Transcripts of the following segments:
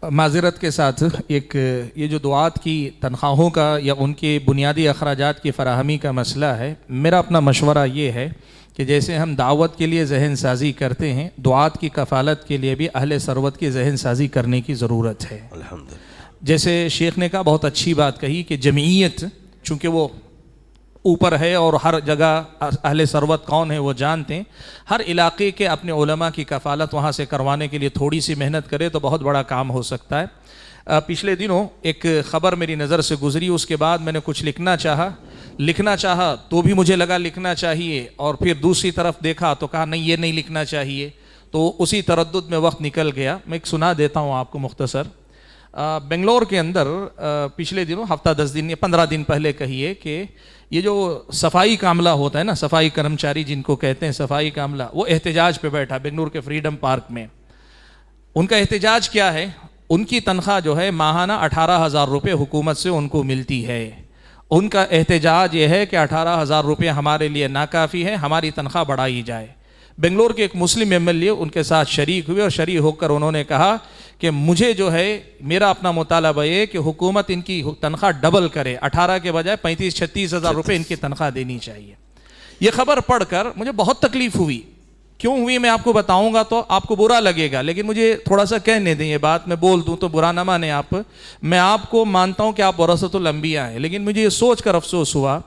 معذرت کے ساتھ ایک یہ جو دعات کی تنخواہوں کا یا ان کے بنیادی اخراجات کی فراہمی کا مسئلہ ہے، میرا اپنا مشورہ یہ ہے کہ جیسے ہم دعوت کے لیے ذہن سازی کرتے ہیں، دعات کی کفالت کے لیے بھی اہل ثروت کی ذہن سازی کرنے کی ضرورت ہے۔ جیسے شیخ نے کہا، بہت اچھی بات کہی کہ جمعیت چونکہ وہ اوپر ہے اور ہر جگہ اہل ثروت کون ہے وہ جانتے ہیں، ہر علاقے کے اپنے علماء کی کفالت وہاں سے کروانے کے لیے تھوڑی سی محنت کرے تو بہت بڑا کام ہو سکتا ہے۔ پچھلے دنوں ایک خبر میری نظر سے گزری، اس کے بعد میں نے کچھ لکھنا چاہا تو بھی مجھے لگا لکھنا چاہیے، اور پھر دوسری طرف دیکھا تو کہا نہیں، یہ نہیں لکھنا چاہیے، تو اسی تردد میں وقت نکل گیا۔ میں ایک سنا دیتا ہوں آپ کو مختصر۔ بنگلور کے اندر پچھلے دنوں ہفتہ 10 دن یا 15 دن پہلے کہیے کہ یہ جو صفائی کا عملہ ہوتا ہے نا، صفائی کرمچاری جن کو کہتے ہیں، صفائی کا عملہ، وہ احتجاج پہ بیٹھا بنگلور کے فریڈم پارک میں۔ ان کا احتجاج کیا ہے؟ ان کی تنخواہ جو ہے ماہانہ 18,000 روپے حکومت سے ان کو ملتی ہے۔ ان کا احتجاج یہ ہے کہ 18,000 روپے ہمارے لیے ناکافی ہے، ہماری تنخواہ بڑھائی جائے۔ بنگلور کے ایک مسلم MLA ان کے ساتھ شریک ہوئے، اور شریک ہو کر انہوں نے کہا کہ مجھے جو ہے میرا اپنا مطالبہ یہ کہ حکومت ان کی تنخواہ ڈبل کرے، 18 کے بجائے 35-36,000 روپے ان کی تنخواہ دینی چاہیے۔ یہ خبر پڑھ کر مجھے بہت تکلیف ہوئی۔ کیوں ہوئی میں آپ کو بتاؤں گا تو آپ کو برا لگے گا، لیکن مجھے تھوڑا سا کہنے دیں، یہ بات میں بول دوں تو برا نہ مانیں آپ۔ میں آپ کو مانتا ہوں کہ آپ ورثۃ الانبیاء ہیں، لیکن مجھے یہ سوچ کر افسوس ہوا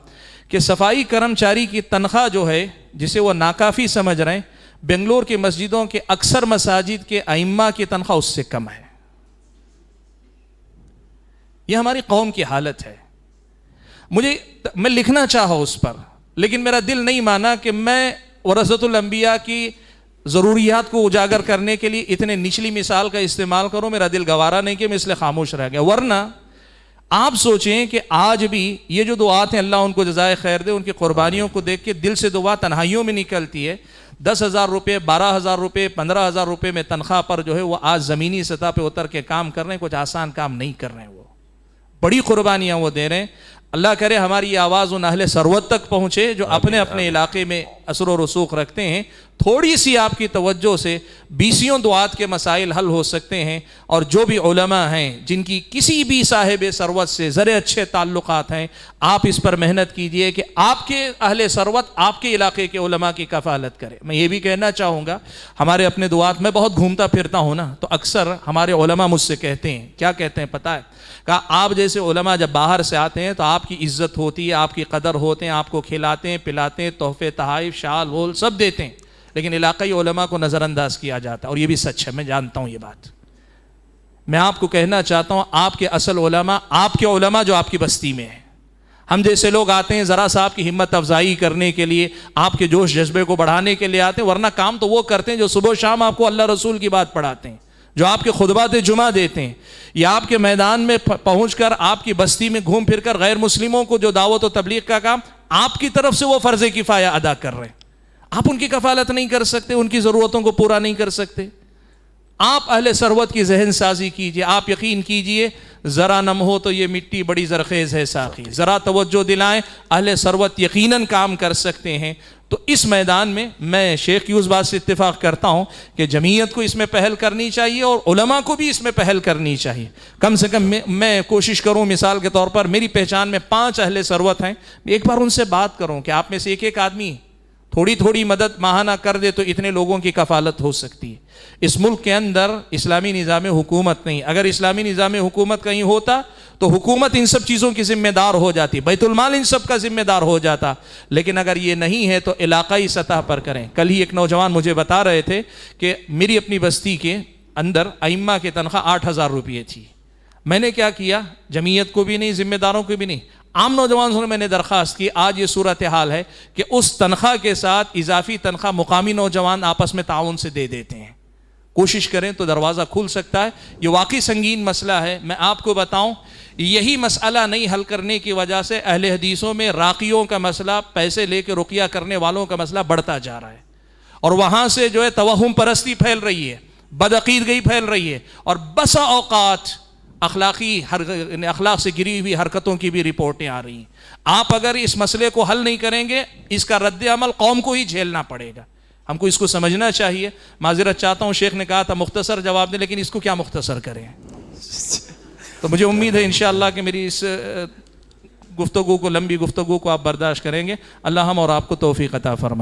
کہ صفائی کرمچاری کی تنخواہ جو ہے جسے وہ ناکافی سمجھ رہے ہیں، بنگلور کی مسجدوں کے اکثر مساجد کے ائمہ کی تنخواہ اس سے کم ہے۔ یہ ہماری قوم کی حالت ہے۔ میں لکھنا چاہا اس پر، لیکن میرا دل نہیں مانا کہ میں ورثۃ الانبیاء کی ضروریات کو اجاگر کرنے کے لیے اتنے نچلی مثال کا استعمال کروں۔ میرا دل گوارا نہیں کہ میں اس لیے خاموش رہ گیا۔ ورنہ آپ سوچیں کہ آج بھی یہ جو دعات ہیں، اللہ ان کو جزائے خیر دے، ان کی قربانیوں کو دیکھ کے دل سے دعا تنہائیوں میں نکلتی ہے۔ 10,000 روپے، 12,000 روپے، 15,000 روپے میں تنخواہ پر جو ہے وہ آج زمینی سطح پہ اتر کے کام کر رہے ہیں، کچھ آسان کام نہیں کر رہے ہیں، وہ بڑی قربانیاں وہ دے رہے ہیں۔ اللہ کرے ہماری یہ آواز ان اہل ثروت تک پہنچے جو اپنے اپنے علاقے میں اثر و رسوخ رکھتے ہیں۔ تھوڑی سی آپ کی توجہ سے بیسیوں دعات کے مسائل حل ہو سکتے ہیں، اور جو بھی علماء ہیں جن کی کسی بھی صاحب ثروت سے ذرے اچھے تعلقات ہیں، آپ اس پر محنت کیجئے کہ آپ کے اہل ثروت آپ کے علاقے کے علماء کی کفالت کرے۔ میں یہ بھی کہنا چاہوں گا، ہمارے اپنے دعات میں بہت گھومتا پھرتا ہوں نا، تو اکثر ہمارے علماء مجھ سے کہتے ہیں، کیا کہتے ہیں پتہ ہے؟ کہ آپ جیسے علماء جب باہر سے آتے ہیں تو آپ کی عزت ہوتی ہے، آپ کی قدر ہوتے ہیں، آپ کو کھلاتے ہیں، پلاتے ہیں، تحفے تحائف شال وول سب دیتے ہیں، لیکن علاقائی علماء کو نظر انداز کیا جاتا ہے، اور یہ بھی سچ ہے، میں جانتا ہوں یہ بات۔ میں آپ کو کہنا چاہتا ہوں، آپ کے اصل علماء آپ کے علماء جو آپ کی بستی میں ہیں۔ ہم جیسے لوگ آتے ہیں ذرا سا آپ کی ہمت افزائی کرنے کے لیے، آپ کے جوش جذبے کو بڑھانے کے لیے آتے ہیں، ورنہ کام تو وہ کرتے ہیں جو صبح و شام آپ کو اللہ رسول کی بات پڑھاتے ہیں، جو آپ کے خطبات جمعہ دیتے ہیں، یا آپ کے میدان میں پہنچ کر آپ کی بستی میں گھوم پھر کر غیر مسلموں کو جو دعوت و تبلیغ کا کام آپ کی طرف سے وہ فرض کفایہ ادا کر رہے ہیں۔ آپ ان کی کفالت نہیں کر سکتے، ان کی ضرورتوں کو پورا نہیں کر سکتے۔ آپ اہل ثروت کی ذہن سازی کیجئے۔ آپ یقین کیجئے، ذرا نم ہو تو یہ مٹی بڑی زرخیز ہے ساقی، ذرا توجہ دلائیں، اہل ثروت یقیناً کام کر سکتے ہیں۔ تو اس میدان میں میں شیخ کی اس بات سے اتفاق کرتا ہوں کہ جمعیت کو اس میں پہل کرنی چاہیے، اور علماء کو بھی اس میں پہل کرنی چاہیے۔ کم سے کم میں کوشش کروں، مثال کے طور پر میری پہچان میں 5 اہل ثروت ہیں، ایک بار ان سے بات کروں کہ آپ میں سے ایک آدمی تھوڑی تھوڑی مدد ماہانہ کر دے تو اتنے لوگوں کی کفالت ہو سکتی ہے۔ اس ملک کے اندر اسلامی نظام حکومت نہیں، اگر اسلامی نظام حکومت کہیں ہوتا تو حکومت ان سب چیزوں کی ذمہ دار ہو جاتی، بیت المال ان سب کا ذمہ دار ہو جاتا، لیکن اگر یہ نہیں ہے تو علاقائی سطح پر کریں۔ کل ہی ایک نوجوان مجھے بتا رہے تھے کہ میری اپنی بستی کے اندر ائمہ کی تنخواہ 8,000 روپے تھی۔ میں نے کیا کیا؟ جمعیت کو بھی نہیں، ذمہ داروں کو بھی نہیں، عام نوجوان سے میں نے درخواست کی، آج یہ صورتحال ہے کہ اس تنخواہ کے ساتھ اضافی تنخواہ مقامی نوجوان آپس میں تعاون سے دے دیتے ہیں۔ کوشش کریں تو دروازہ کھل سکتا ہے۔ یہ واقعی سنگین مسئلہ ہے۔ میں آپ کو بتاؤں، یہی مسئلہ نہیں حل کرنے کی وجہ سے اہل حدیثوں میں راقیوں کا مسئلہ، پیسے لے کے رقیہ کرنے والوں کا مسئلہ بڑھتا جا رہا ہے، اور وہاں سے جو ہے توہم پرستی پھیل رہی ہے، بدعقیدگی پھیل رہی ہے، اور بسا اوقات اخلاق سے گری ہوئی حرکتوں کی بھی رپورٹیں آ رہی ہیں۔ آپ اگر اس مسئلے کو حل نہیں کریں گے، اس کا رد عمل قوم کو ہی جھیلنا پڑے گا۔ ہم کو اس کو سمجھنا چاہیے۔ معذرت چاہتا ہوں، شیخ نے کہا تھا مختصر جواب دیں، لیکن اس کو کیا مختصر کریں؟ تو مجھے امید ہے انشاءاللہ کہ میری اس گفتگو کو، لمبی گفتگو کو آپ برداشت کریں گے. اللہ ہم اور آپ کو توفیق عطا فرمائے.